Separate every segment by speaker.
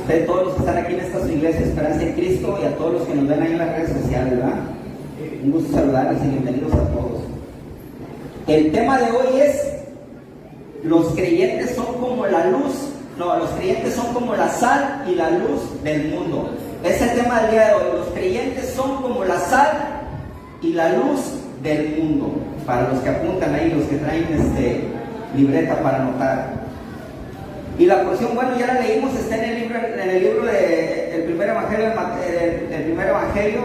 Speaker 1: usted, todos los que están aquí en esta iglesia Esperanza en Cristo, y a todos los que nos ven ahí en las redes sociales, ¿verdad? Un gusto saludarles y bienvenidos a todos. El tema de hoy es: los creyentes son como la luz, los creyentes son como la sal y la luz del mundo. Es el tema del día de hoy. Los creyentes son como la sal y la luz del mundo. Para los que apuntan ahí, los que traen libreta para anotar. Y la porción, bueno, ya la leímos, está en el libro del primer evangelio, el primer evangelio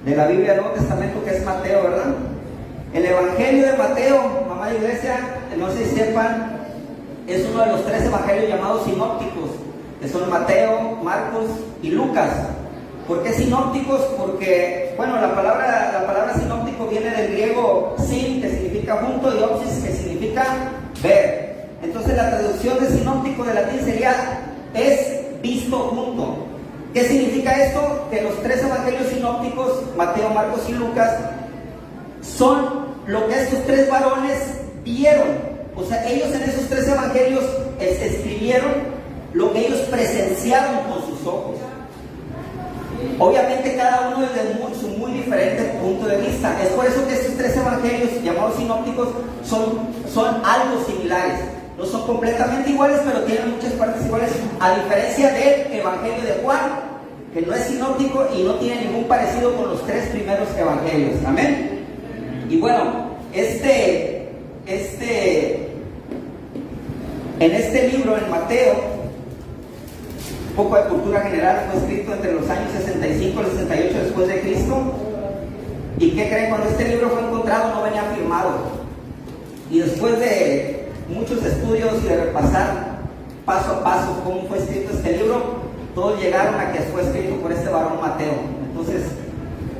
Speaker 1: de la Biblia del Nuevo Testamento, que es Mateo, ¿verdad? El evangelio de Mateo, mamá de iglesia, no sé si sepan, es uno de los 3 evangelios llamados sinópticos, que son Mateo, Marcos y Lucas. ¿Por qué sinópticos? Porque, bueno, la palabra sinóptico viene del griego sin, que significa junto, y opsis, que significa ver. Entonces la traducción de sinóptico de latín sería es visto junto. ¿Qué significa esto? Que los 3 evangelios sinópticos, Mateo, Marcos y Lucas, son lo que estos 3 varones vieron. O sea, ellos en esos 3 evangelios escribieron lo que ellos presenciaron con sus ojos. Obviamente cada uno desde su muy diferente punto de vista. Es por eso que estos 3 evangelios llamados sinópticos son algo similares. No son completamente iguales, pero tienen muchas partes iguales, a diferencia del evangelio de Juan, que no es sinóptico y no tiene ningún parecido con los 3 primeros evangelios. Amén. Y bueno, en este libro, en Mateo, un poco de cultura general, fue escrito entre los años 65 y 68 después de Cristo. ¿Y qué creen? Cuando este libro fue encontrado no venía firmado. Y después de muchos estudios y de repasar paso a paso cómo fue escrito este libro, todos llegaron a que fue escrito por este varón Mateo. Entonces,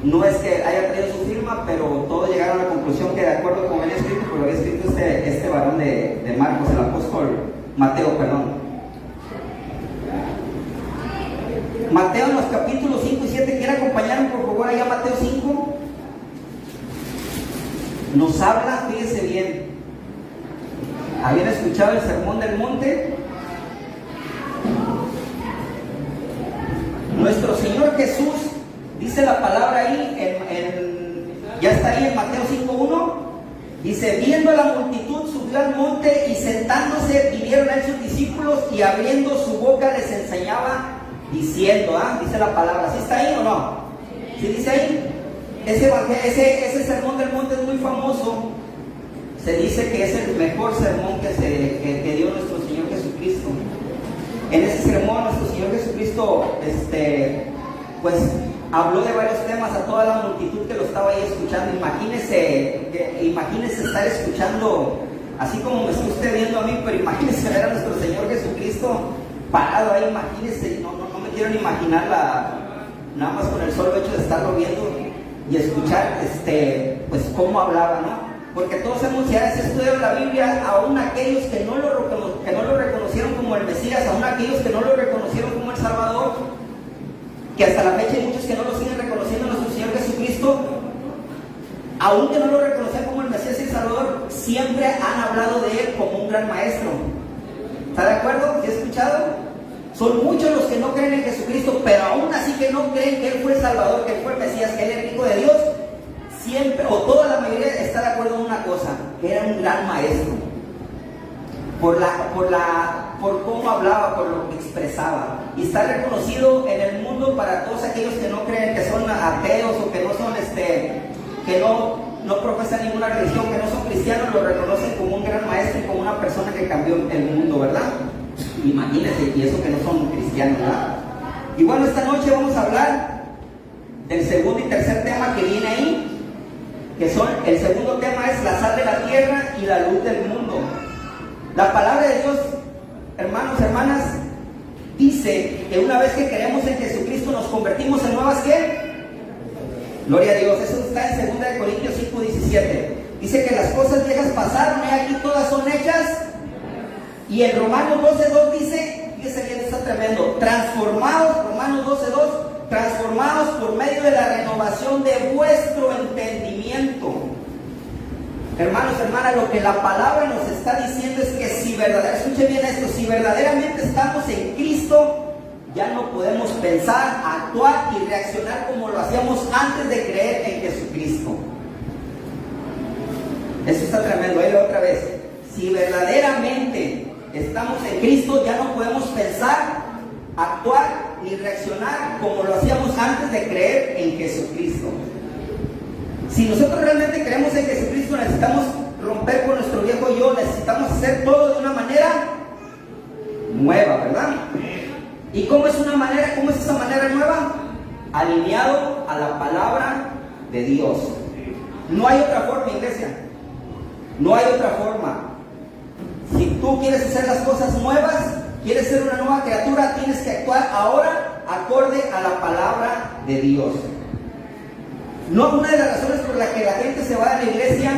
Speaker 1: no es que haya traído su firma, pero todos llegaron a la conclusión que de acuerdo con cómo venía escrito, pues lo había escrito este varón de Marcos, el apóstol Mateo, perdón. Mateo en los capítulos 5 y 7, ¿quieren acompañarme por favor allá a Mateo 5? Nos habla, fíjense bien. ¿Habían escuchado el sermón del monte? Nuestro Señor Jesús, dice la palabra ahí, ya está ahí en Mateo 5:1, dice: viendo a la multitud subió al monte y sentándose vinieron a él sus discípulos y abriendo su boca les enseñaba diciendo, dice la palabra. ¿Sí está ahí o no? ¿Sí dice ahí? Ese sermón del monte es muy famoso. Se dice que es el mejor sermón que dio nuestro Señor Jesucristo. En ese sermón nuestro Señor Jesucristo pues habló de varios temas a toda la multitud que lo estaba ahí escuchando. Imagínese estar escuchando, así como me está usted viendo a mí, pero imagínese ver a nuestro Señor Jesucristo parado ahí. Imagínese, no me quiero ni imaginar nada más con el solo hecho de estarlo viendo y escuchar pues cómo hablaba, ¿no? Porque todos hemos ya estudiado la Biblia, aún aquellos que no lo reconocieron como el Mesías, aún aquellos que no lo reconocieron como el Salvador, que hasta la fecha hay muchos que no lo siguen reconociendo a nuestro Señor Jesucristo, aún que no lo reconocían como el Mesías y el Salvador, siempre han hablado de Él como un gran maestro. ¿Está de acuerdo? ¿Sí ha escuchado? Son muchos los que no creen en Jesucristo, pero aún así que no creen que Él fue el Salvador, que Él fue el Mesías, que Él es el Hijo de Dios. Siempre, o toda la mayoría está de acuerdo en una cosa, que era un gran maestro, por cómo hablaba, por lo que expresaba, y está reconocido en el mundo para todos aquellos que no creen, que son ateos o que no son que no profesan ninguna religión, que no son cristianos, lo reconocen como un gran maestro y como una persona que cambió el mundo, ¿verdad? Imagínense, y eso que no son cristianos, ¿verdad? Y bueno, esta noche vamos a hablar del segundo y tercer tema que viene ahí, que son, el segundo tema es la sal de la tierra y la luz del mundo. La palabra de Dios, hermanos, hermanas, dice que una vez que creemos en Jesucristo nos convertimos en nuevas, ¿qué? Gloria a Dios. Eso está en 2 Corintios 5:17. Dice que las cosas viejas pasaron y aquí todas son hechas. Y en Romanos 12:2 dice, fíjese bien, está tremendo, transformados, Romanos 12:2, transformados por medio de la renovación de vuestro entendimiento. Hermanos, hermanas, lo que la palabra nos está diciendo es que si verdaderamente, escuchen bien esto, si verdaderamente estamos en Cristo, ya no podemos pensar, actuar y reaccionar como lo hacíamos antes de creer en Jesucristo. Eso está tremendo. Ahí otra vez. Si verdaderamente estamos en Cristo, ya no podemos pensar, actuar ni reaccionar como lo hacíamos antes de creer en Jesucristo. Si nosotros realmente creemos en Jesucristo, necesitamos romper con nuestro viejo yo, necesitamos hacer todo de una manera nueva, ¿verdad? ¿Y cómo es esa manera nueva? Alineado a la palabra de Dios. No hay otra forma, iglesia. No hay otra forma. Si tú quieres hacer las cosas nuevas, quieres ser una nueva criatura, tienes que actuar ahora acorde a la palabra de Dios. No, una de las razones por las que la gente se va a la iglesia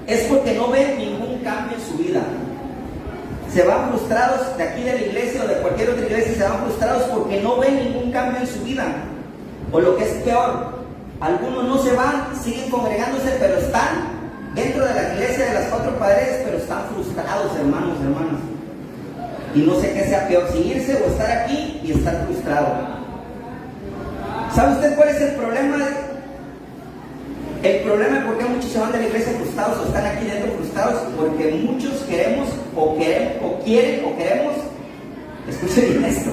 Speaker 1: es porque no ven ningún cambio en su vida. Se van frustrados de aquí de la iglesia o de cualquier otra iglesia, se van frustrados porque no ven ningún cambio en su vida. O lo que es peor, algunos no se van, siguen congregándose, pero están dentro de la iglesia de las cuatro paredes, pero están frustrados, hermanos, hermanas. Y no sé qué sea peor, si irse o estar aquí y estar frustrado. ¿Sabe usted cuál es el problema? El problema es por qué muchos se van de la iglesia frustrados o están aquí dentro frustrados, porque muchos queremos, escuchen bien esto,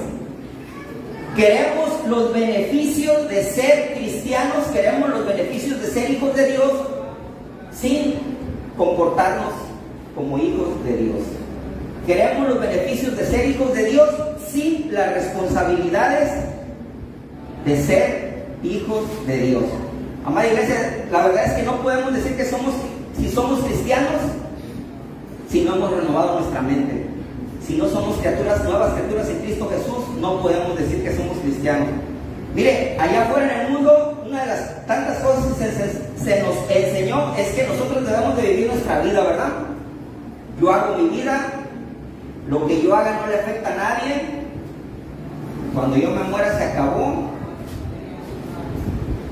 Speaker 1: queremos los beneficios de ser cristianos, queremos los beneficios de ser hijos de Dios, sin comportarnos como hijos de Dios. Queremos los beneficios de ser hijos de Dios sin las responsabilidades de ser hijos de Dios. Amada iglesia, la verdad es que no podemos decir que si somos cristianos, si no hemos renovado nuestra mente. Si no somos nuevas criaturas en Cristo Jesús, no podemos decir que somos cristianos. Mire, allá afuera en el mundo, una de las tantas cosas que se nos enseñó es que nosotros debemos de vivir nuestra vida, ¿verdad? Yo hago mi vida, lo que yo haga no le afecta a nadie, cuando yo me muera se acabó.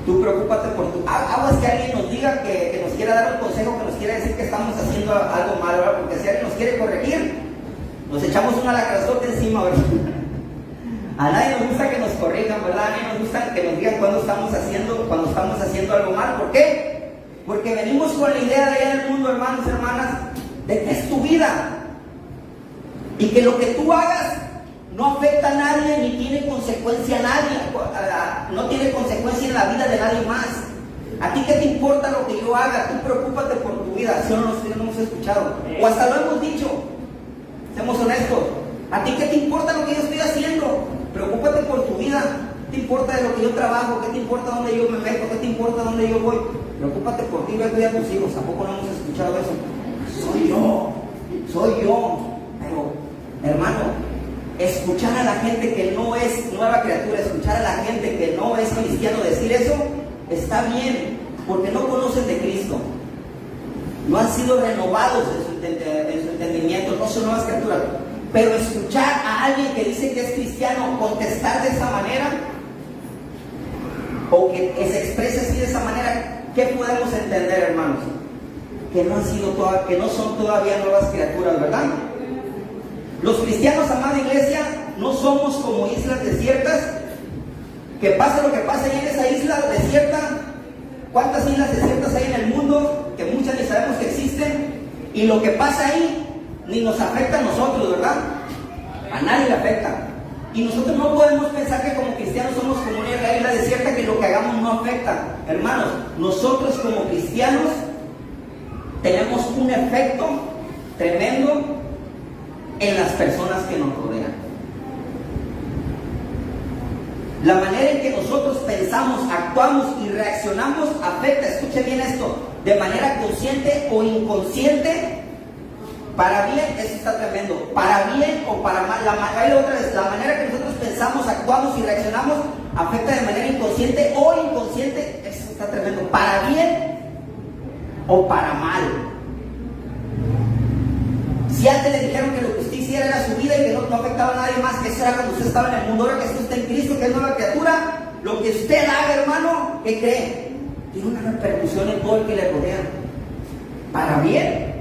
Speaker 1: Tú preocúpate por tu... Aguas que alguien nos diga que nos quiera dar un consejo, que nos quiera decir que estamos haciendo algo malo, ¿verdad? Porque si alguien nos quiere corregir, nos echamos una lacrazota encima, ¿verdad? A nadie nos gusta que nos corrijan, ¿verdad? A nadie nos gusta que nos digan cuando estamos haciendo algo mal. ¿Por qué? Porque venimos con la idea de allá en el mundo, hermanos, hermanas, de que es tu vida. Y que lo que tú hagas no afecta a nadie ni tiene consecuencia a nadie, no tiene consecuencia en la vida de nadie más. ¿A ti qué te importa lo que yo haga? Tú preocúpate por tu vida. ¿Sí o no lo hemos escuchado? O hasta lo hemos dicho. Seamos honestos. ¿A ti qué te importa lo que yo estoy haciendo? Preocúpate por tu vida. ¿Qué te importa de lo que yo trabajo? ¿Qué te importa dónde yo me meto? ¿Qué te importa dónde yo voy? Preocúpate por ti, ve a cuidar a tus hijos. ¿Tampoco no hemos escuchado eso? Soy yo. Pero, hermano, escuchar a la gente que no es nueva criatura, escuchar a la gente que no es cristiano decir eso, está bien, porque no conocen de Cristo, no han sido renovados en su entendimiento, no son nuevas criaturas. Pero escuchar a alguien que dice que es cristiano contestar de esa manera, o que se exprese así de esa manera, ¿qué podemos entender, hermanos? Que no son todavía nuevas criaturas, ¿verdad? Los cristianos, amada iglesia, no somos como islas desiertas, que pase lo que pase ahí en esa isla desierta. ¿Cuántas islas desiertas hay en el mundo? Que muchas ni sabemos que existen. Y lo que pasa ahí ni nos afecta a nosotros, ¿verdad? A nadie le afecta. Y nosotros no podemos pensar que como cristianos somos como una isla desierta, que lo que hagamos no afecta. Hermanos, nosotros como cristianos tenemos un efecto tremendo en las personas que nos rodean. La manera en que nosotros pensamos, actuamos y reaccionamos afecta, escuche bien esto, de manera consciente o inconsciente, para bien, eso está tremendo, para bien o para mal. La manera que nosotros pensamos, actuamos y reaccionamos afecta de manera inconsciente o inconsciente, eso está tremendo, para bien o para mal. Si antes le dijeron que lo que usted hiciera era su vida y que no afectaba a nadie más, que eso era cuando usted estaba en el mundo, ahora que usted está en Cristo, que es nueva criatura, lo que usted haga, hermano, ¿qué cree? Tiene una repercusión en todo el que le rodea, para bien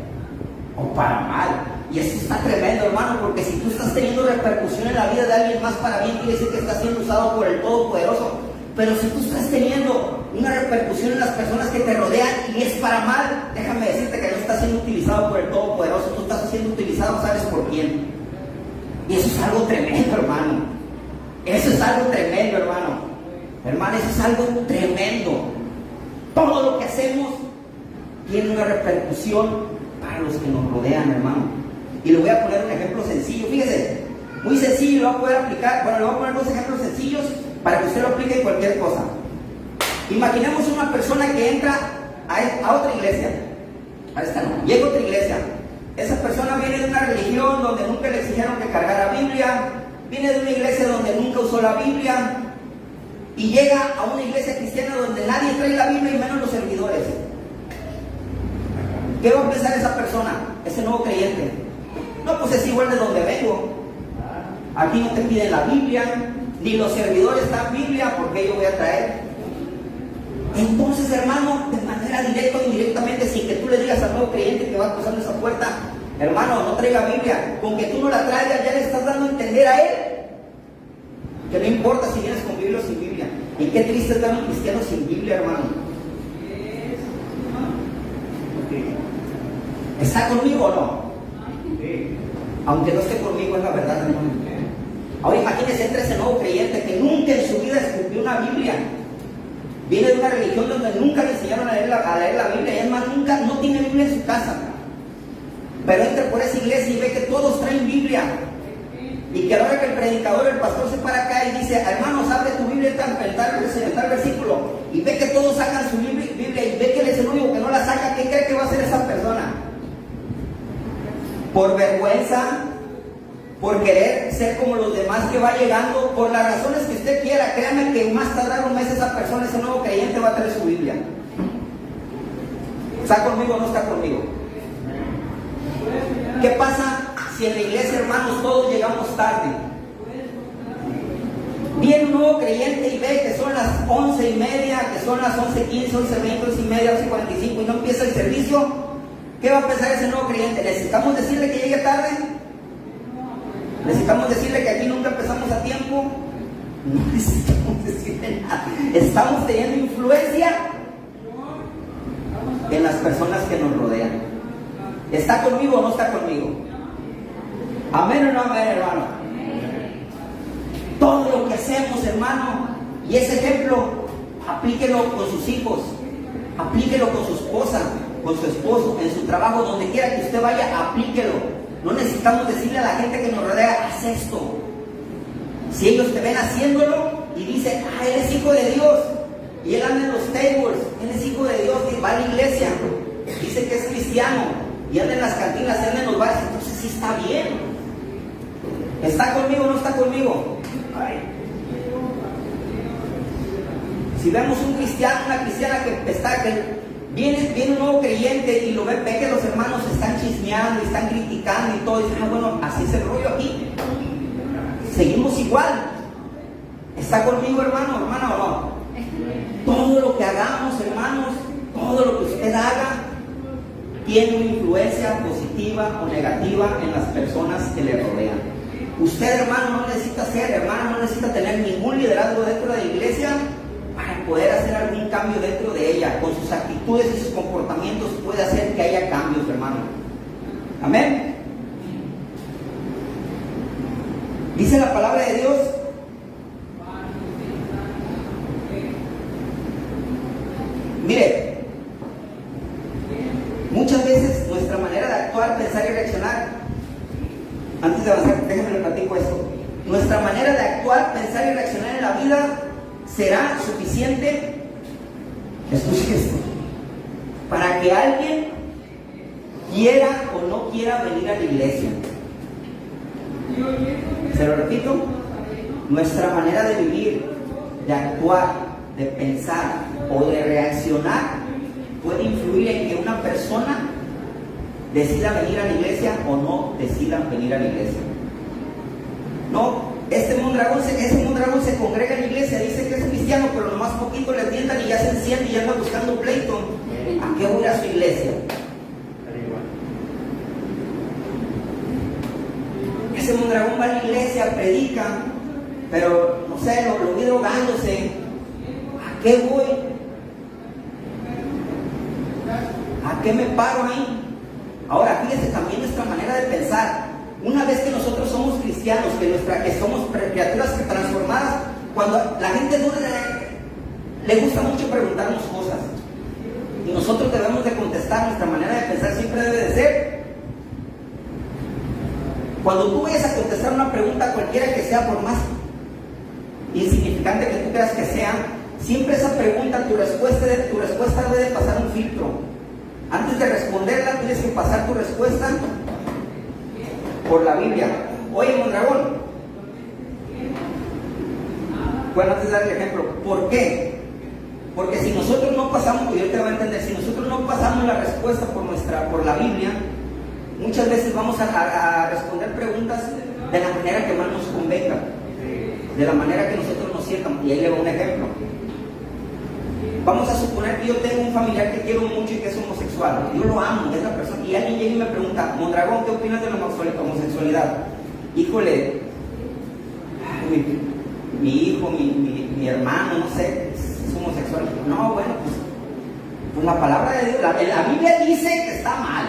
Speaker 1: o para mal. Y eso está tremendo, hermano, porque si tú estás teniendo repercusión en la vida de alguien más para bien, quiere decir que estás siendo usado por el Todopoderoso. Pero si tú estás teniendo una repercusión en las personas que te rodean y es para mal, déjame decirte que no estás siendo utilizado por el Todopoderoso, tú estás siendo utilizado, ¿sabes por quién? Y eso es algo tremendo, hermano. Eso es algo tremendo, hermano. Hermano, eso es algo tremendo. Todo lo que hacemos tiene una repercusión para los que nos rodean, hermano. Y le voy a poner un ejemplo sencillo, fíjese, muy sencillo, lo voy a poder aplicar. Bueno, le voy a poner dos ejemplos sencillos para que usted lo aplique en cualquier cosa. Imaginemos una persona que entra a otra iglesia. A esta no, llega a otra iglesia. Esa persona viene de una religión donde nunca le exigieron que cargara Biblia, viene de una iglesia donde nunca usó la Biblia, y llega a una iglesia cristiana donde nadie trae la Biblia y menos los servidores. ¿Qué va a pensar esa persona, ese nuevo creyente? No, pues es igual de donde vengo. Aquí no te piden la Biblia, ni los servidores dan Biblia, porque yo voy a traer. Entonces, hermano, de manera directa o indirectamente, sin que tú le digas al nuevo creyente que va cruzando esa puerta, hermano, no traiga Biblia, con que tú no la traigas, ya le estás dando a entender a él que no importa si vienes con Biblia o sin Biblia. Y qué triste es ver a un cristiano sin Biblia, hermano. ¿Está conmigo o no? Aunque no esté conmigo, es la verdad, hermano. Ahora imagínese, entra ese nuevo creyente que nunca en su vida escupió una Biblia. Viene de una religión donde nunca le enseñaron a leer la Biblia, y es más, nunca, no tiene Biblia en su casa. Pero entra por esa iglesia y ve que todos traen Biblia. Y que a la hora que el predicador, el pastor se para acá y dice, hermanos, abre tu Biblia en tal versículo, y ve que todos sacan su Biblia y ve que él es el único que no la saca, ¿qué cree que va a hacer esa persona? Por vergüenza, por querer ser como los demás que va llegando, por las razones que usted quiera, créame que más tardar un mes esa persona, ese nuevo creyente va a traer su Biblia. ¿Está conmigo o no está conmigo? ¿Qué pasa si en la iglesia, hermanos, todos llegamos tarde? Viene un nuevo creyente y ve que son las 11:30, que son las 11:15, 11:20, 11:30, 11:45 y no empieza el servicio. ¿Qué va a pensar ese nuevo creyente? ¿Necesitamos decirle que llegue tarde? ¿Necesitamos decirle que aquí nunca empezamos a tiempo? No necesitamos decirle nada. Estamos teniendo influencia en las personas que nos rodean. ¿Está conmigo o no está conmigo? ¿Amén o no amén, hermano? Todo lo que hacemos, hermano, y ese ejemplo, aplíquelo con sus hijos, aplíquelo con su esposa, con su esposo, en su trabajo, donde quiera que usted vaya, aplíquelo. No necesitamos decirle a la gente que nos rodea, haz esto. Si ellos te ven haciéndolo y dicen, él es hijo de Dios, y él anda en los tables, él es hijo de Dios, y va a la iglesia, dice que es cristiano, y anda en las cantinas, anda en los bares, entonces sí está bien. ¿Está conmigo o no está conmigo? Si vemos un cristiano, una cristiana que viene un nuevo creyente y lo ve que los hermanos están chismeando y están criticando y todo, y dicen, bueno, así es el rollo aquí. Seguimos igual. ¿Está conmigo, hermano, hermana o no? Todo lo que hagamos, hermanos, todo lo que usted haga, tiene una influencia positiva o negativa en las personas que le rodean. Usted, hermano, no necesita ser, hermana, no necesita tener ningún liderazgo dentro de la iglesia para poder hacer algún cambio dentro de ella. Con sus actitudes y sus comportamientos puede hacer que haya cambios, hermano. Amén. Dice la palabra de Dios. Mire, muchas veces nuestra manera de actuar, pensar y reaccionar, antes de avanzar, déjenme le platico esto. Nuestra manera de actuar, pensar y reaccionar en la vida será suficiente, escuche esto, para que alguien quiera o no quiera venir a la iglesia. Se lo repito, nuestra manera de vivir, de actuar, de pensar o de reaccionar puede influir en que una persona decida venir a la iglesia o no decida venir a la iglesia. No, ese mondragón se congrega en la iglesia, dice que es cristiano, pero nomás poquito le tientan y ya se enciende y ya anda buscando pleito. ¿A qué voy a su iglesia? ese Mondragón va a la iglesia, predica, pero no sé, lo vi drogándose. ¿A qué voy? ¿A qué me paro ahí? Ahora, fíjese también nuestra manera de pensar. Una vez que nosotros somos cristianos, que somos criaturas transformadas, cuando la gente no le gusta mucho preguntarnos cosas, y nosotros debemos de contestar, nuestra manera de pensar siempre debe de ser, cuando tú vayas a contestar una pregunta cualquiera que sea, por más insignificante que tú creas que sea, siempre esa pregunta, tu respuesta debe de pasar un filtro. Antes de responderla, tienes que pasar tu respuesta por la Biblia. Oye, Mondragón, bueno, antes de dar el ejemplo, ¿por qué? Porque si nosotros no pasamos, y yo te voy a entender, si nosotros no pasamos la respuesta por la Biblia, muchas veces vamos a responder preguntas de la manera que más nos convenga, de la manera que nosotros nos sientan. Y ahí le doy un ejemplo. Vamos a suponer que yo tengo un familiar que quiero mucho y que es homosexual. Yo lo amo, es la persona. Y alguien llega y me pregunta, Mondragón, ¿qué opinas de la homosexualidad? Híjole, mi hijo, mi hermano, no sé, es homosexual. No, bueno, pues la palabra de Dios, la Biblia dice que está mal.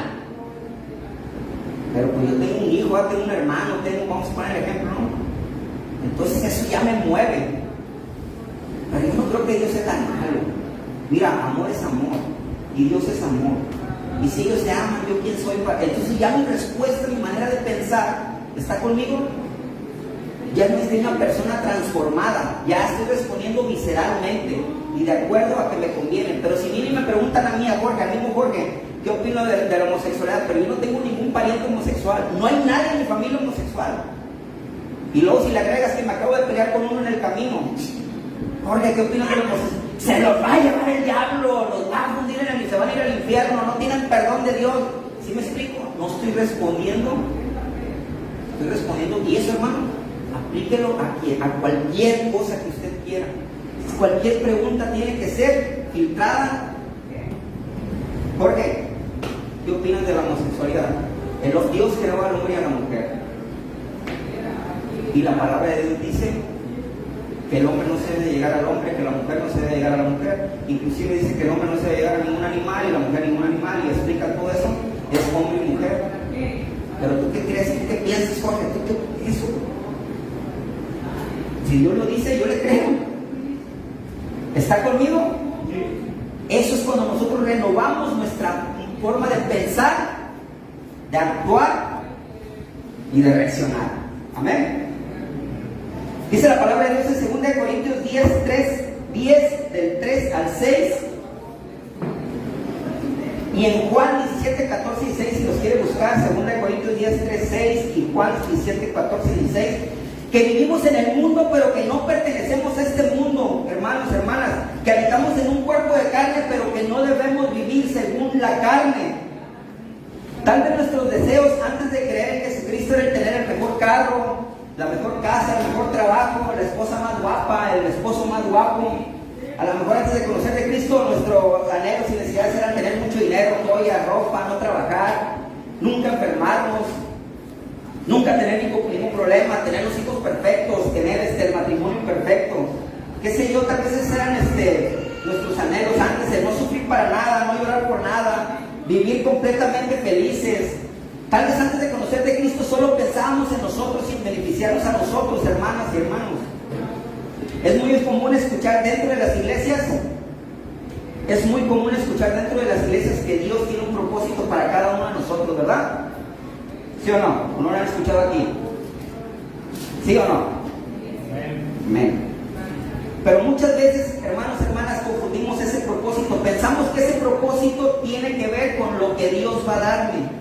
Speaker 1: Pero pues yo tengo un hijo, tengo un hermano, vamos a poner el ejemplo, ¿no? Entonces eso ya me mueve. Pero yo no creo que Dios sea tan malo. Mira, amor es amor, y Dios es amor. Y si ellos se aman, ¿yo quién soy para...? Entonces ya mi respuesta, mi manera de pensar, ¿está conmigo? Ya no estoy una persona transformada, ya estoy respondiendo visceralmente y de acuerdo a que me conviene. Pero si vienen y me preguntan a mí, a Jorge, al mismo Jorge, ¿qué opino de la homosexualidad? Pero yo no tengo ningún pariente homosexual, no hay nadie en mi familia homosexual. Y luego si le agregas que me acabo de pelear con uno en el camino, Jorge, ¿qué opinas de la homosexualidad? Se los va a llevar el diablo, los va a fundir y se van a ir al infierno, no tienen perdón de Dios. ¿Sí me explico? No estoy respondiendo, y eso, hermano, aplíquelo a cualquier cosa que usted quiera. Cualquier pregunta tiene que ser filtrada. Jorge, ¿qué opinas de la homosexualidad? Dios creó al hombre y a la mujer, y la palabra de Dios dice que el hombre no se debe llegar al hombre, que la mujer no se debe llegar a la mujer. Inclusive dice que el hombre no se debe llegar a ningún animal y la mujer a ningún animal, y explica todo eso. Es hombre y mujer. Pero tú qué crees, tú qué piensas, Jorge, tú qué eso. Si Dios lo dice, yo le creo. ¿Está conmigo? Eso es cuando nosotros renovamos nuestra forma de pensar, de actuar y de reaccionar. Amén. Dice la palabra de Dios en 2 Corintios 10, del 3 al 6. Y en Juan 17, 14 y 6, si los quiere buscar, 2 Corintios 10, 3, 6 y Juan 17, 14 y 16. Que vivimos en el mundo, pero que no pertenecemos a este mundo, hermanos, hermanas. Que habitamos en un cuerpo de carne, pero que no debemos vivir según la carne. Tal vez nuestros deseos antes de creer en Jesucristo era el tener el mejor carro, la mejor casa, el mejor trabajo, la esposa más guapa, el esposo más guapo. A lo mejor antes de conocer de Cristo, nuestros anhelos y necesidades eran tener mucho dinero, joya, ropa, no trabajar, nunca enfermarnos, nunca tener ningún problema, tener los hijos perfectos, tener el matrimonio perfecto. Qué sé yo, tal vez esos eran nuestros anhelos antes, el no sufrir para nada, no llorar por nada, vivir completamente felices. Tal vez antes de conocer de Cristo solo pensábamos en nosotros y en beneficiarnos a nosotros, hermanas y hermanos. Es muy común escuchar dentro de las iglesias, que Dios tiene un propósito para cada uno de nosotros, ¿verdad? ¿Sí o no? ¿O no lo han escuchado aquí? ¿Sí o no? Amén. Pero muchas veces, hermanos, hermanas, confundimos ese propósito. Pensamos que ese propósito tiene que ver con lo que Dios va a darme.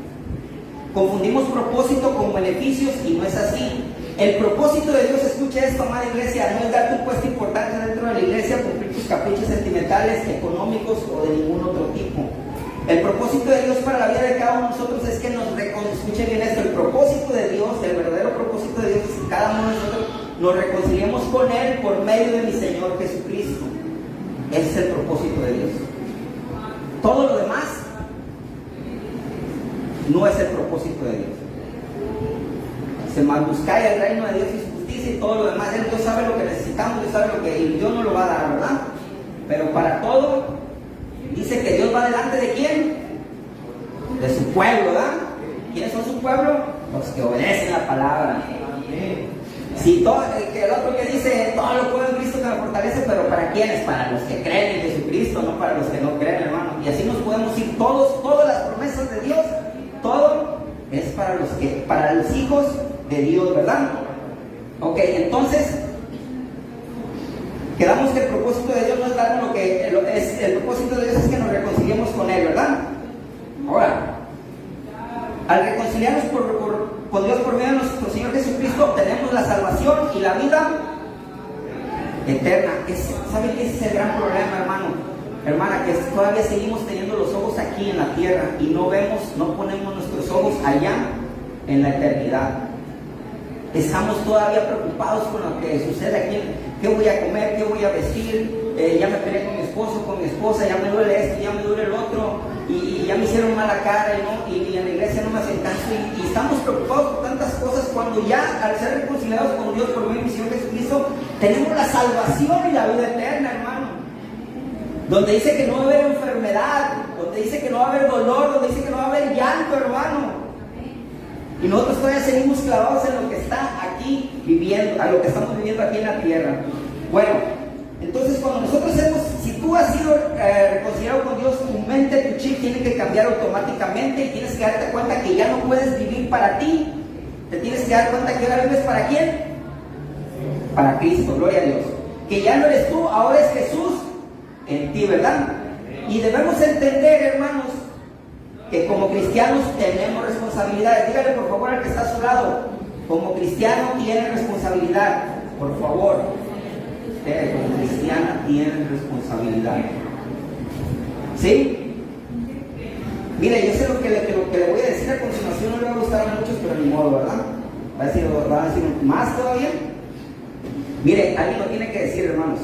Speaker 1: Confundimos propósito con beneficios y no es así. El propósito de Dios, escucha esto, amada iglesia, no es darte un puesto importante dentro de la iglesia, cumplir tus caprichos sentimentales, económicos o de ningún otro tipo. El propósito de Dios para la vida de cada uno de nosotros es que escuche bien esto, el propósito de Dios, el verdadero propósito de Dios es que cada uno de nosotros nos reconciliemos con Él por medio de mi Señor Jesucristo. Ese es el propósito de Dios. Todo lo demás no es el propósito de Dios. Dice, más buscáis el reino de Dios y su justicia y todo lo demás. Dios sabe lo que necesitamos, Dios sabe lo que y Dios nos lo va a dar, ¿verdad? Pero para todo, dice que Dios va delante de ¿quién? De su pueblo, ¿verdad? ¿Quiénes son su pueblo? Los que obedecen la palabra. Sí, el otro que dice, todo lo puedo en Cristo que me fortalece, pero ¿para quiénes? Para los que creen en Jesucristo, no para los que no creen, hermano. Y así nos podemos ir todas las promesas de Dios, todo es para los hijos de Dios, ¿verdad? Ok, entonces, quedamos que el propósito de Dios no es darnos lo que es, el propósito de Dios es que nos reconciliemos con Él, ¿verdad? Ahora, al reconciliarnos con Dios por medio de nuestro Señor Jesucristo, obtenemos la salvación y la vida eterna. ¿Saben qué es el gran problema, hermano? Hermana, que todavía seguimos teniendo los ojos aquí en la tierra y no ponemos nuestros ojos allá en la eternidad. Estamos todavía preocupados con lo que sucede aquí. ¿Qué voy a comer? ¿Qué voy a vestir? Ya me peleé con mi esposo, con mi esposa, ya me duele esto, ya me duele el otro, y ya me hicieron mala cara, y en la iglesia no me hacen caso, y estamos preocupados por tantas cosas, cuando ya al ser reconciliados con Dios por medio de mi Señor Jesucristo, tenemos la salvación y la vida eterna, hermano. Donde dice que no va a haber enfermedad, donde dice que no va a haber dolor, donde dice que no va a haber llanto, hermano. Y nosotros todavía seguimos clavados en lo que está aquí viviendo, a lo que estamos viviendo aquí en la tierra. Bueno, entonces cuando nosotros si tú has sido reconciliado con Dios, tu mente, tu chip tiene que cambiar automáticamente y tienes que darte cuenta que ya no puedes vivir para ti. Te tienes que dar cuenta que ahora vives para ¿quién? Para Cristo, gloria a Dios. Que ya no eres tú, ahora es Jesús en ti, ¿verdad? Y debemos entender, hermanos, que como cristianos tenemos responsabilidades. Dígale por favor al que está a su lado, como cristiano tiene responsabilidad, por favor. Usted como cristiana tiene responsabilidad. ¿Sí? Mire, yo sé lo que le voy a decir a continuación, no le va a gustar a muchos, pero ni modo, ¿verdad? Van a decir más todavía. Mire, alguien lo tiene que decir, hermanos.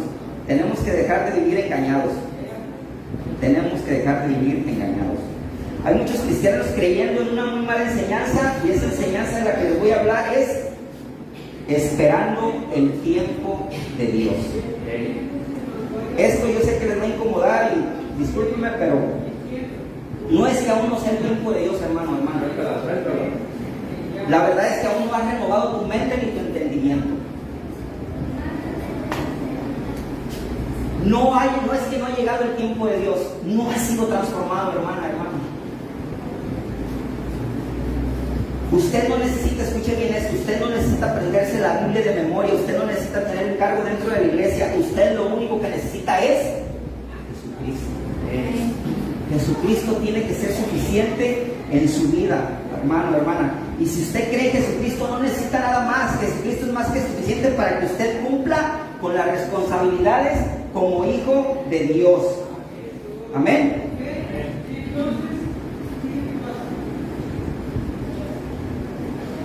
Speaker 1: Tenemos que dejar de vivir engañados. Tenemos que dejar de vivir engañados. Hay muchos cristianos creyendo en una muy mala enseñanza, y esa enseñanza de la que les voy a hablar es esperando el tiempo de Dios. Esto yo sé que les va a incomodar y discúlpenme, pero no es que aún no sea el tiempo de Dios, hermano. La verdad es que aún no has renovado tu mente ni tu entendimiento. No es que no ha llegado el tiempo de Dios, no ha sido transformado, hermano. Usted no necesita, escuche bien esto, usted no necesita aprenderse la Biblia de memoria, usted no necesita tener un cargo dentro de la iglesia, usted lo único que necesita es Jesucristo. Jesucristo tiene que ser suficiente en su vida, hermano, hermana. Y si usted cree que Jesucristo no necesita nada más, Jesucristo es más que suficiente para que usted cumpla con las responsabilidades como hijo de Dios. Amén.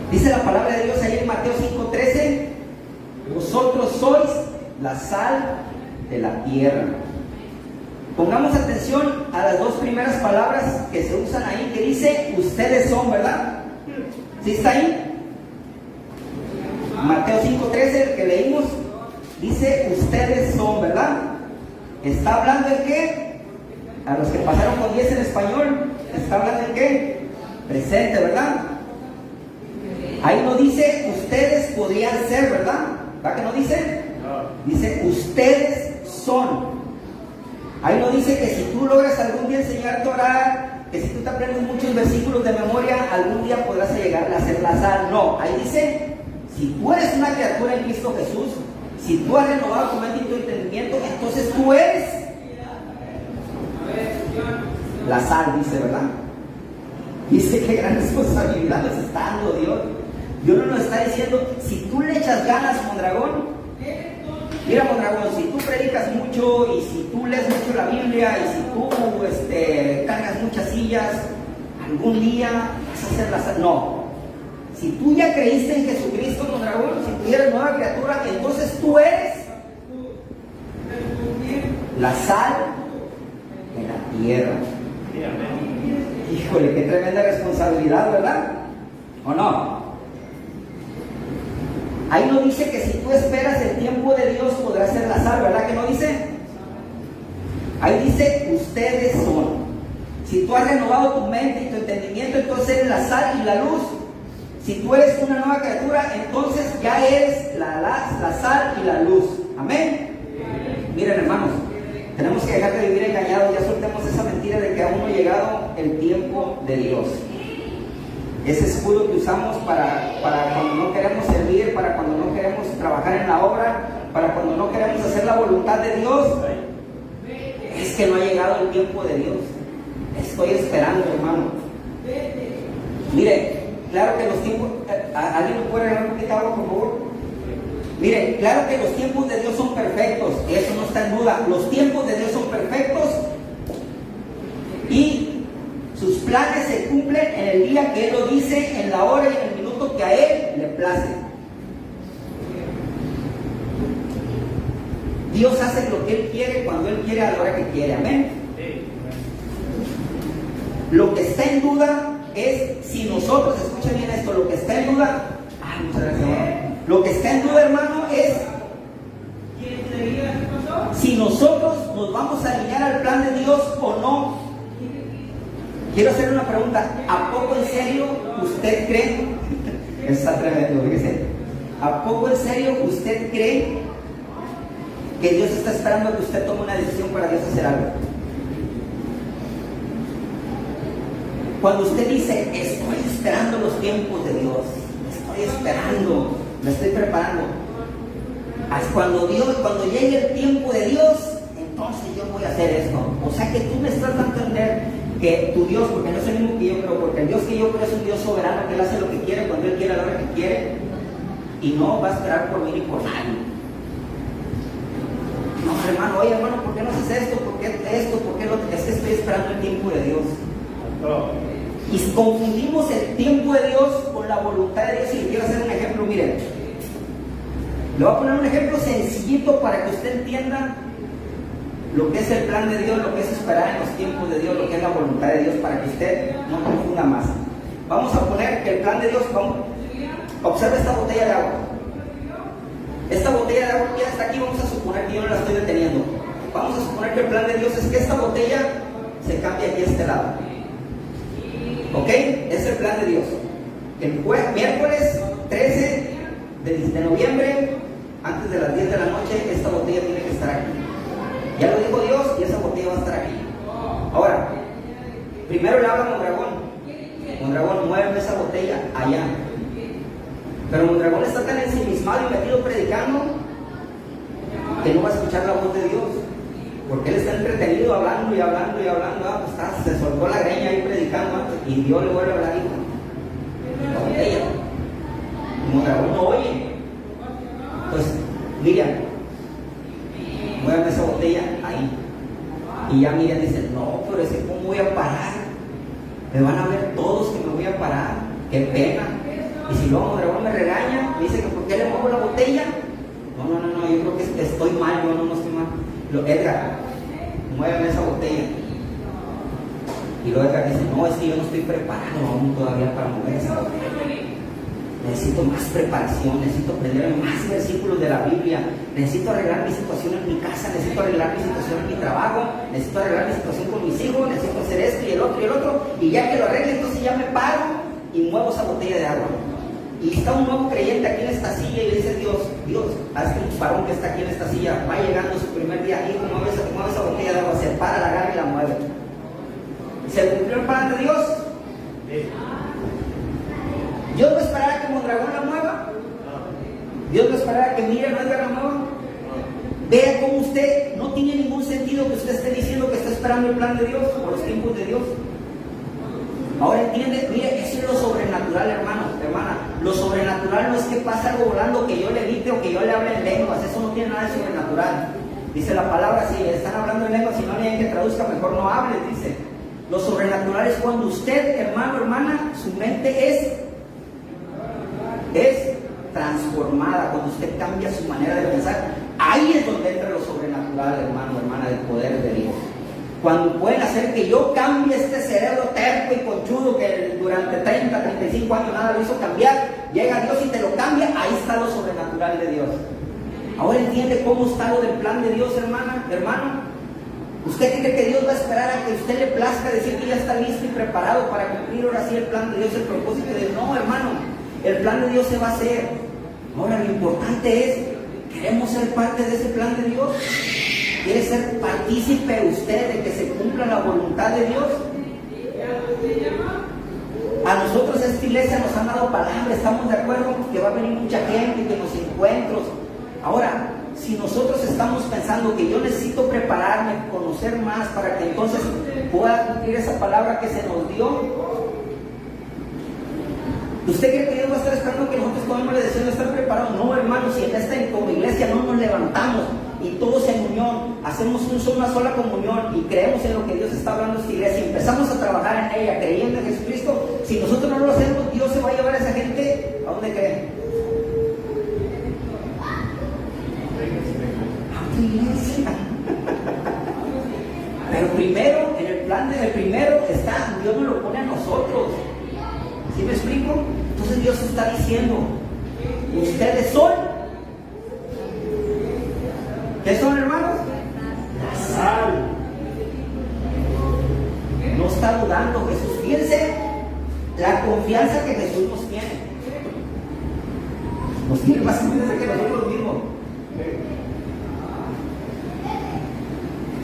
Speaker 1: Dice la palabra de Dios ahí en Mateo 5:13: vosotros sois la sal de la tierra. Pongamos atención a las dos primeras palabras que se usan ahí, que dice ustedes son, ¿verdad? ¿Sí está ahí? Mateo 5:13, el que leímos, dice ustedes son, ¿verdad? ¿Está hablando de qué? A los que pasaron con 10 en español, ¿está hablando de qué? Presente, ¿verdad? Ahí no dice ustedes podrían ser, ¿verdad? ¿Verdad que no dice? No. Dice ustedes son. Ahí no dice que si tú logras algún día enseñarte a orar, que si tú te aprendes muchos versículos de memoria, algún día podrás llegar a ser la sal. No, ahí dice, si tú eres una criatura en Cristo Jesús, si tú has renovado tu mente y tu entendimiento, entonces tú eres la sal, dice, ¿verdad? Dice que gran responsabilidad nos está dando Dios. Dios no nos está diciendo, si tú le echas ganas, Mondragón, mira, Mondragón, si tú predicas mucho y si tú lees mucho la Biblia y si tú cargas muchas sillas, algún día vas a hacer la sal. No. Si tú ya creíste en Jesucristo, Mondragón, si tú eres nueva criatura, entonces tú eres la sal de la tierra. Híjole, qué tremenda responsabilidad, ¿verdad? ¿O no? Ahí no dice que si tú esperas el tiempo de Dios podrás ser la sal, ¿verdad que no dice? Ahí dice, ustedes son. Si tú has renovado tu mente y tu entendimiento, entonces eres la sal y la luz. Si tú eres una nueva criatura, entonces ya eres la sal y la luz. Amén. Miren, hermanos, tenemos que dejar de vivir engañados. Ya soltemos esa mentira de que aún no ha llegado el tiempo de Dios. Ese escudo que usamos para cuando no queremos servir, para cuando no queremos trabajar en la obra, para cuando no queremos hacer la voluntad de Dios, es que no ha llegado el tiempo de Dios. Estoy esperando, hermano. Mire, claro que los tiempos... ¿Alguien me puede regalar un poquito de agua, por favor? Mire, claro que los tiempos de Dios son perfectos. Eso no está en duda. Los tiempos de Dios son perfectos. Y sus planes se cumplen en el día que Él lo dice, en la hora y en el minuto que a Él le place. Dios hace lo que Él quiere, cuando Él quiere, a la hora que quiere. Amén. Lo que está en duda es si nosotros, escuchen bien esto, lo que está en duda, muchas gracias, lo que está en duda, hermano, es si nosotros nos vamos a alinear al plan de Dios o no. Quiero hacer una pregunta, ¿a poco en serio usted cree? Está tremendo, fíjese. ¿A poco en serio usted cree que Dios está esperando a que usted tome una decisión para Dios hacer algo? Cuando usted dice, estoy esperando los tiempos de Dios, estoy esperando, me estoy preparando, cuando llegue el tiempo de Dios, entonces yo voy a hacer esto. O sea que tú me estás dando a entender que tu Dios, porque no es el mismo que yo creo, porque el Dios que yo creo es un Dios soberano, que Él hace lo que quiere, cuando Él quiere, a la hora que quiere, y no va a esperar por mí ni por nadie. No, hermano, oye hermano, ¿por qué no haces esto? ¿Por qué esto? ¿Por qué no? Es que estoy esperando el tiempo de Dios. Y confundimos el tiempo de Dios con la voluntad de Dios. Y le quiero hacer un ejemplo, miren. Le voy a poner un ejemplo sencillito para que usted entienda lo que es el plan de Dios, lo que es esperar en los tiempos de Dios, lo que es la voluntad de Dios, para que usted no confunda más. Vamos a poner que el plan de Dios, observe esta botella de agua. Esta botella de agua ya está aquí, vamos a suponer que yo no la estoy deteniendo. Vamos a suponer que el plan de Dios es que esta botella se cambie aquí a este lado. ¿Ok? Es el plan de Dios. El miércoles 13 de noviembre, antes de las 10 de la noche, esta botella tiene que estar aquí. Ya lo dijo Dios y esa botella va a estar aquí. Ahora, primero le habla a Mondragón. Mondragón, mueve esa botella allá. Pero Mondragón está tan ensimismado y metido predicando que no va a escuchar la voz de Dios. Porque él está entretenido hablando y hablando y hablando. Se soltó la greña ahí predicando y Dios le vuelve a hablar. La botella. Mondragón no oye. Entonces, Miriam, muéveme esa botella ahí. Y ya Miriam dice, no, pero es que ¿cómo voy a parar? Me van a ver todos que me voy a parar. Qué pena. Y si luego Mondragón me regaña, me dice que ¿por qué le muevo la botella? No, yo creo que estoy mal, yo no estoy mal. Edgar, muéveme esa botella. Y luego Edgar dice, no, es que yo no estoy preparado aún todavía para mover esa botella. Necesito más preparación, necesito aprender más versículos de la Biblia, necesito arreglar mi situación en mi casa, necesito arreglar mi situación en mi trabajo, necesito arreglar mi situación con mis hijos, necesito hacer esto y el otro, y ya que lo arregle, entonces ya me paro y muevo esa botella de agua. Y está un nuevo creyente aquí en esta silla y le dice, Dios, haz que un varón que está aquí en esta silla va llegando su primer día, hijo, mueve esa botella de agua, se para, la agarra y la mueve. ¿Se cumplió el plan de Dios? ¿Dios no esperará que Mondragón la mueva? ¿Dios no esperará que Miriam no la mueva? Vea cómo usted no tiene ningún sentido que usted esté diciendo que está esperando el plan de Dios o los tiempos de Dios. Ahora entiende, mire, eso es lo sobrenatural, hermano, hermana. Lo sobrenatural no es que pase algo volando, que yo le grite o que yo le hable en lenguas. Eso no tiene nada de sobrenatural. Dice la palabra, si están hablando en lenguas, si no hay alguien que traduzca, mejor no hable, dice. Lo sobrenatural es cuando usted, hermano, hermana, su mente es transformada, cuando usted cambia su manera de pensar. Ahí es donde entra lo sobrenatural, hermano, hermana, del poder de Dios. Cuando pueden hacer que yo cambie este cerebro terco y conchudo que durante 30, 35 años nada lo hizo cambiar, llega Dios y te lo cambia, ahí está lo sobrenatural de Dios. Ahora entiende cómo está lo del plan de Dios, hermano. ¿Usted cree que Dios va a esperar a que usted le plazca decir que ya está listo y preparado para cumplir ahora sí el plan de Dios, el propósito de Dios? No, hermano, el plan de Dios se va a hacer. Ahora lo importante es, ¿queremos ser parte de ese plan de Dios? ¿Quiere ser partícipe usted de que se cumpla la voluntad de Dios? A nosotros esta iglesia nos han dado palabras, estamos de acuerdo que va a venir mucha gente, que los encuentros. Ahora, si nosotros estamos pensando que yo necesito prepararme, conocer más para que entonces pueda cumplir esa palabra que se nos dio, ¿usted cree que Dios va a estar esperando que nosotros tomemos la decisión de estar preparados? No, hermano, si en esta como iglesia no nos levantamos y todos en unión hacemos una sola comunión y creemos en lo que Dios está hablando en esta iglesia y empezamos a trabajar en ella creyendo en Jesucristo, si nosotros no lo hacemos, Dios se va a llevar a esa gente ¿a dónde creen? A tu iglesia. Pero primero, en el plan del primero está, Dios nos lo pone a nosotros. ¿Sí me explico? Entonces Dios está diciendo, ustedes son, ¿qué son, hermanos? La sal. No está dudando Jesús. Fíjense la confianza que Jesús nos tiene. Nos tiene más confianza que nosotros mismos.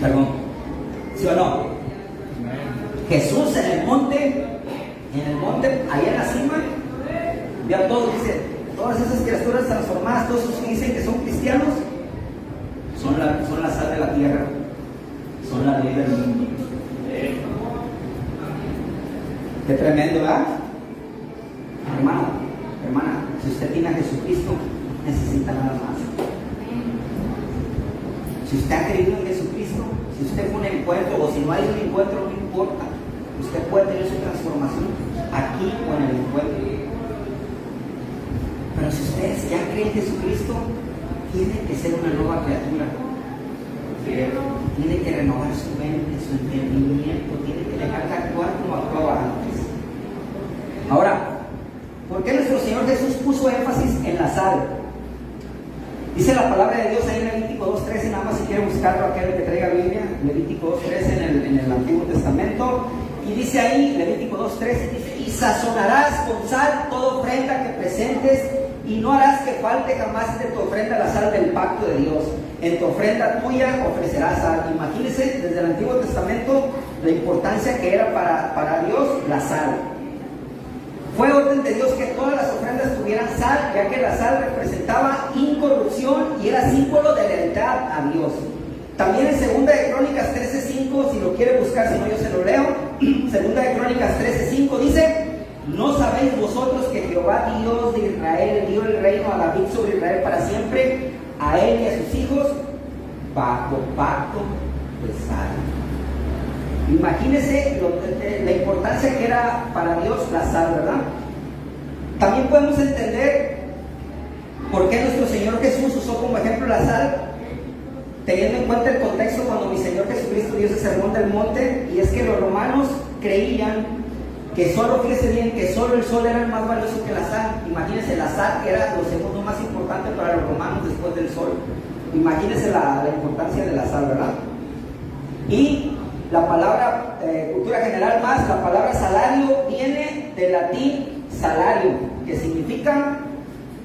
Speaker 1: Perdón. ¿Sí o no? Jesús en el monte, allá en la cima, vio a todos, dice, todas esas criaturas transformadas, todos esos que dicen que son cristianos, son la sal de la tierra, son la ley del mundo. Qué tremendo, ¿verdad? Hermano, hermana, si usted tiene a Jesucristo, necesita nada más. Si usted ha creído en Jesucristo, si usted fue un encuentro o si no hay un encuentro, no importa. Usted puede tener su transformación aquí o en el encuentro. Pero si ustedes ya creen en Jesucristo, tiene que ser una nueva criatura. Tiene que renovar su mente, su entendimiento, tiene que dejar de actuar como actuaba antes. Ahora, ¿por qué nuestro Señor Jesús puso énfasis en la sal? Dice la palabra de Dios ahí en Levítico 2.13, nada más si quiere buscarlo aquel que traiga Biblia, Levítico 2.13 en el Antiguo Testamento. Y dice ahí, Levítico 2.13, dice, y sazonarás con sal toda ofrenda que presentes, y no harás que falte jamás de tu ofrenda la sal del pacto de Dios. En tu ofrenda tuya ofrecerás sal. Imagínense desde el Antiguo Testamento la importancia que era para Dios la sal. Fue orden de Dios que todas las ofrendas tuvieran sal, ya que la sal representaba incorrupción y era símbolo de lealtad a Dios. También en 2 de Crónicas 13.5, si lo quiere buscar, si no yo se lo leo, 2 de Crónicas 13.5 dice, ¿no sabéis vosotros que Jehová Dios de Israel dio el reino a David sobre Israel para siempre, a él y a sus hijos, bajo pacto de sal? Imagínense la importancia que era para Dios la sal, ¿verdad? También podemos entender por qué nuestro Señor Jesús usó como ejemplo la sal, teniendo en cuenta el contexto cuando mi Señor Jesucristo dio ese sermón del monte, y es que los romanos creían que solo, fíjese bien, que solo el sol era más valioso que la sal. Imagínense, la sal era lo segundo más importante para los romanos después del sol. Imagínense la importancia de la sal, ¿verdad? Y la palabra, cultura general más, la palabra salario viene del latín salario, que significa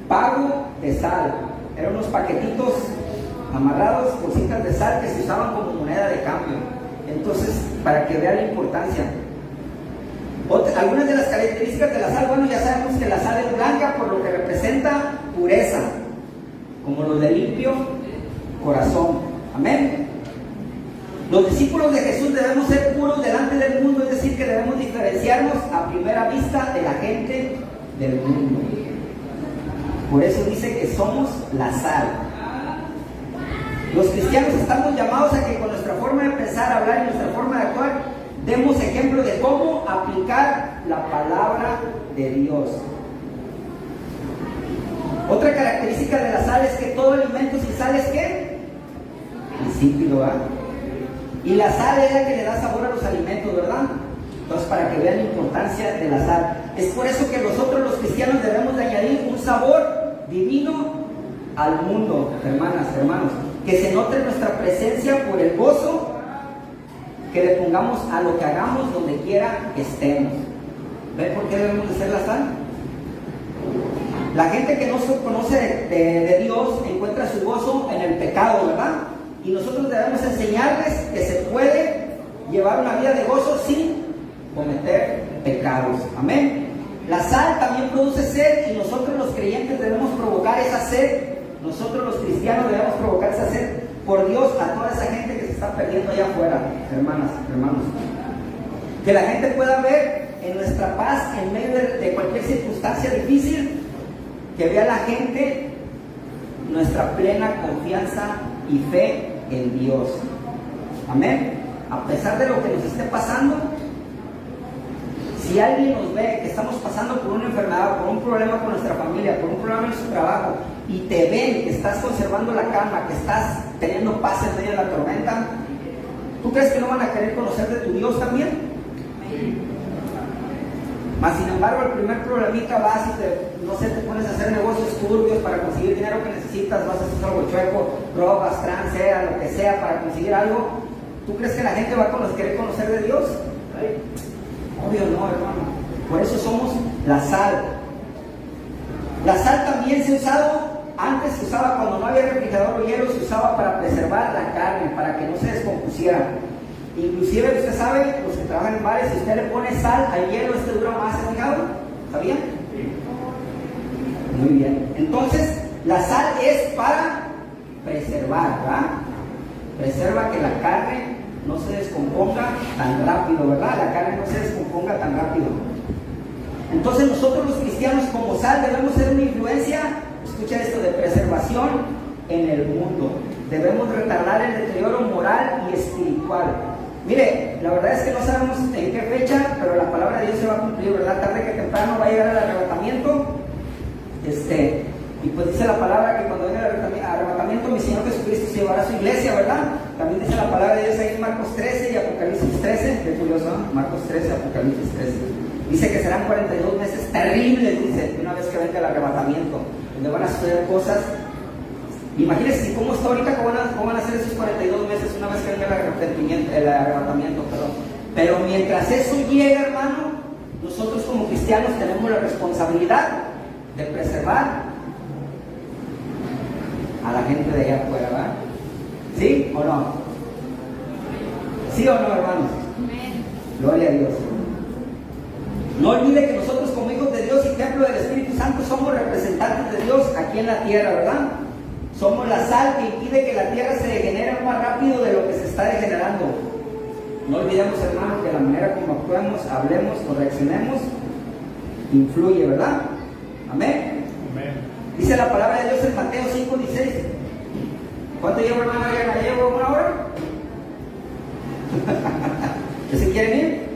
Speaker 1: pago de sal. Eran unos paquetitos amarrados, cositas de sal que se usaban como moneda de cambio. Entonces, para que vean la importancia. Algunas de las características de la sal, bueno, ya sabemos que la sal es blanca por lo que representa pureza, como los de limpio corazón. Amén. Los discípulos de Jesús debemos ser puros delante del mundo, es decir, que debemos diferenciarnos a primera vista de la gente del mundo. Por eso dice que somos la sal. Los cristianos estamos llamados a que con nuestra forma de pensar, hablar y nuestra forma de actuar, demos ejemplo de cómo aplicar la palabra de Dios. Otra característica de la sal es que todo alimento sin sal es ¿qué? Insípido, ¿verdad? Y la sal es la que le da sabor a los alimentos, ¿verdad? Entonces, para que vean la importancia de la sal. Es por eso que nosotros los cristianos debemos de añadir un sabor divino al mundo, hermanas, hermanos. Que se note nuestra presencia por el gozo que le pongamos a lo que hagamos donde quiera que estemos. ¿Ven por qué debemos de ser la sal? La gente que no se conoce de Dios encuentra su gozo en el pecado, ¿verdad? Y nosotros debemos enseñarles que se puede llevar una vida de gozo sin cometer pecados. Amén. La sal también produce sed y nosotros los creyentes debemos provocar esa sed. Nosotros los cristianos debemos provocar esa sed por Dios a toda esa gente que se está perdiendo allá afuera, hermanas, hermanos. Que la gente pueda ver en nuestra paz en medio de cualquier circunstancia difícil, que vea la gente nuestra plena confianza y fe en Dios. Amén. A pesar de lo que nos esté pasando, si alguien nos ve que estamos pasando por una enfermedad, por un problema con nuestra familia, por un problema en su trabajo, y te ven que estás conservando la calma, que estás teniendo paz en medio de la tormenta, ¿tú crees que no van a querer conocer de tu Dios también? Mas sin embargo, el primer problemita vas y no sé, te pones a hacer negocios turbios para conseguir dinero que necesitas, vas a hacer algo chueco, robas, trans, sea lo que sea para conseguir algo. ¿Tú crees que la gente va a querer conocer de Dios? Obvio no, hermano. Por eso somos la sal. La sal también se ha usado, antes se usaba cuando no había refrigerador o hielo, se usaba para preservar la carne, para que no se descompusiera. Inclusive usted sabe, los que trabajan en bares, si usted le pone sal al hielo, dura más, ¿se ha fijado? ¿Sabían? Muy bien. Entonces, la sal es para preservar, ¿verdad? Preserva que la carne no se descomponga tan rápido, ¿verdad? La carne no se descomponga tan rápido. Entonces nosotros los cristianos como sal debemos ser una influencia, escucha esto, de preservación en el mundo. Debemos retardar el deterioro moral y espiritual. Mire, la verdad es que no sabemos en qué fecha, pero la palabra de Dios se va a cumplir, ¿verdad? Tarde que temprano va a llegar el arrebatamiento. Y pues dice la palabra que cuando venga el arrebatamiento, mi Señor Jesucristo se llevará a su iglesia, ¿verdad? También dice la palabra de Dios ahí en Marcos 13 y Apocalipsis 13. Qué curioso, ¿no? Marcos 13 y Apocalipsis 13. Dice que serán 42 meses terribles, dice, una vez que venga el arrebatamiento, donde van a suceder cosas. Imagínense cómo está ahorita, cómo van a ser esos 42 meses una vez que venga el arrebatamiento, perdón. Pero mientras eso llega, hermano, nosotros como cristianos tenemos la responsabilidad de preservar a la gente de allá afuera, ¿verdad? ¿Sí o no? ¿Sí o no, hermanos? Gloria a Dios. No olvide que nosotros como hijos de Dios y templo del Espíritu Santo somos representantes de Dios aquí en la tierra, ¿verdad? Somos la sal que impide que la tierra se degenere más rápido de lo que se está degenerando. No olvidemos, hermanos, que la manera como actuemos, hablemos o reaccionemos influye, ¿verdad? Amén. Amén. Dice la palabra de Dios en Mateo 5:16. ¿Cuánto llevo, hermano? ¿Ya llevo una hora? ¿Que se quieren ir?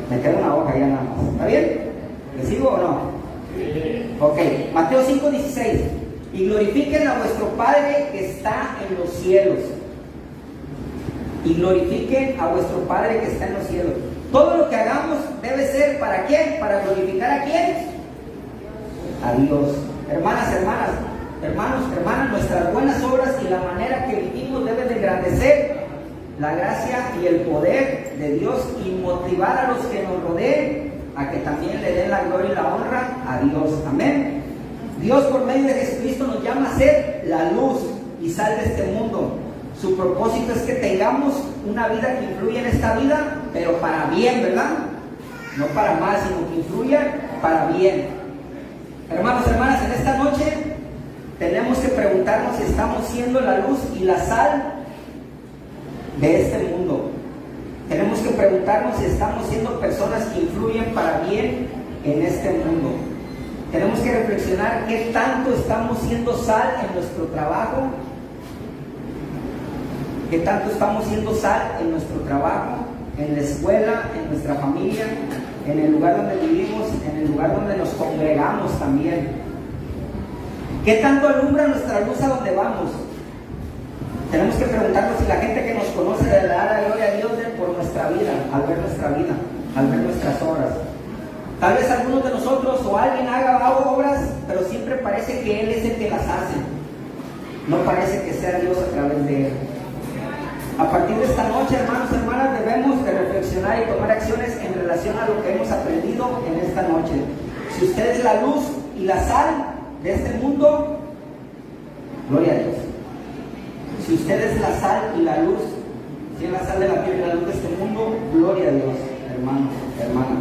Speaker 1: Me queda una hoja ya nada más. ¿Está bien? ¿Le sigo o no? Sí. Ok, Mateo 5:16. Y glorifiquen a vuestro Padre que está en los cielos. Y glorifiquen a vuestro Padre que está en los cielos. Todo lo que hagamos debe ser ¿para quién? ¿Para glorificar a quién? A Dios. Hermanas, hermanos, hermanas, nuestras buenas obras y la manera que vivimos deben de engrandecer la gracia y el poder de Dios y motivar a los que nos rodeen a que también le den la gloria y la honra a Dios. Amén. Dios por medio de Jesucristo nos llama a ser la luz y sal de este mundo. Su propósito es que tengamos una vida que influya en esta vida, pero para bien, ¿verdad? No para mal, sino que influya para bien. Hermanos, hermanas, en esta noche tenemos que preguntarnos si estamos siendo la luz y la sal de este mundo. Tenemos que preguntarnos si estamos siendo personas que influyen para bien en este mundo. Tenemos que reflexionar qué tanto estamos siendo sal en nuestro trabajo, qué tanto estamos siendo sal en nuestro trabajo, en la escuela, en nuestra familia, en el lugar donde vivimos, en el lugar donde nos congregamos también. ¿Qué tanto alumbra nuestra luz a donde vamos? Tenemos que preguntarnos si la gente que nos conoce de dar la gloria a Dios por nuestra vida, al ver nuestra vida, al ver nuestras obras. Tal vez algunos de nosotros o alguien haga obras, pero siempre parece que Él es el que las hace. No parece que sea Dios a través de Él. A partir de esta noche, hermanos y hermanas, debemos de reflexionar y tomar acciones en relación a lo que hemos aprendido en esta noche. Si usted es la luz y la sal de este mundo, gloria a Dios. Si usted es la sal y la luz, si es la sal de la tierra y la luz de este mundo, gloria a Dios, hermano, hermana.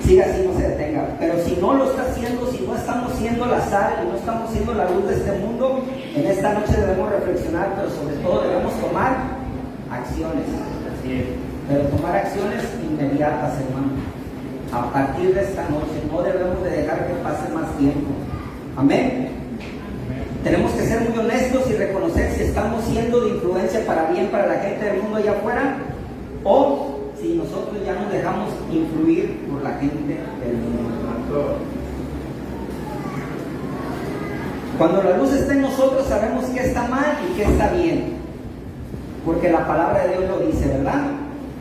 Speaker 1: Siga así, no se detenga. Pero si no lo está haciendo, si no estamos siendo la sal y no estamos siendo la luz de este mundo, en esta noche debemos reflexionar, pero sobre todo debemos tomar acciones. Pero tomar acciones inmediatas, hermano. A partir de esta noche, no debemos de dejar que pase más tiempo. Amén. Tenemos que ser muy honestos y reconocer si estamos siendo de influencia para bien para la gente del mundo allá afuera, o si nosotros ya nos dejamos influir por la gente del mundo. Cuando la luz está en nosotros, sabemos qué está mal y qué está bien, porque la palabra de Dios lo dice, ¿verdad?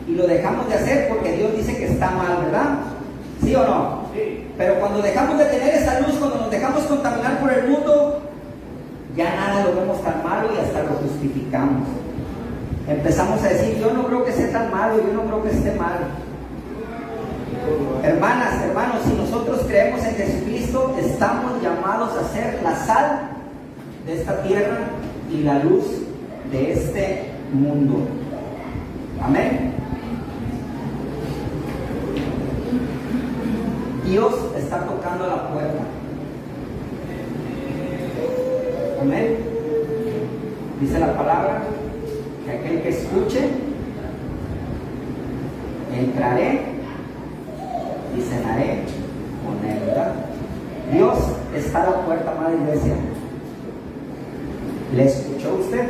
Speaker 1: Y lo dejamos de hacer porque Dios dice que está mal, ¿verdad? ¿Sí o no? Sí. Pero cuando dejamos de tener esa luz, cuando nos dejamos contaminar por el mundo, ya nada lo vemos tan malo y hasta lo justificamos. Empezamos a decir, yo no creo que sea tan malo, yo no creo que esté malo. Hermanas, hermanos, si nosotros creemos en Jesucristo, estamos llamados a ser la sal de esta tierra y la luz de este mundo. Amén. Dios está tocando la puerta. Amén. Dice la palabra que aquel que escuche, entraré y cenaré con él, ¿verdad? Dios está a la puerta, amada iglesia. ¿Le escuchó usted?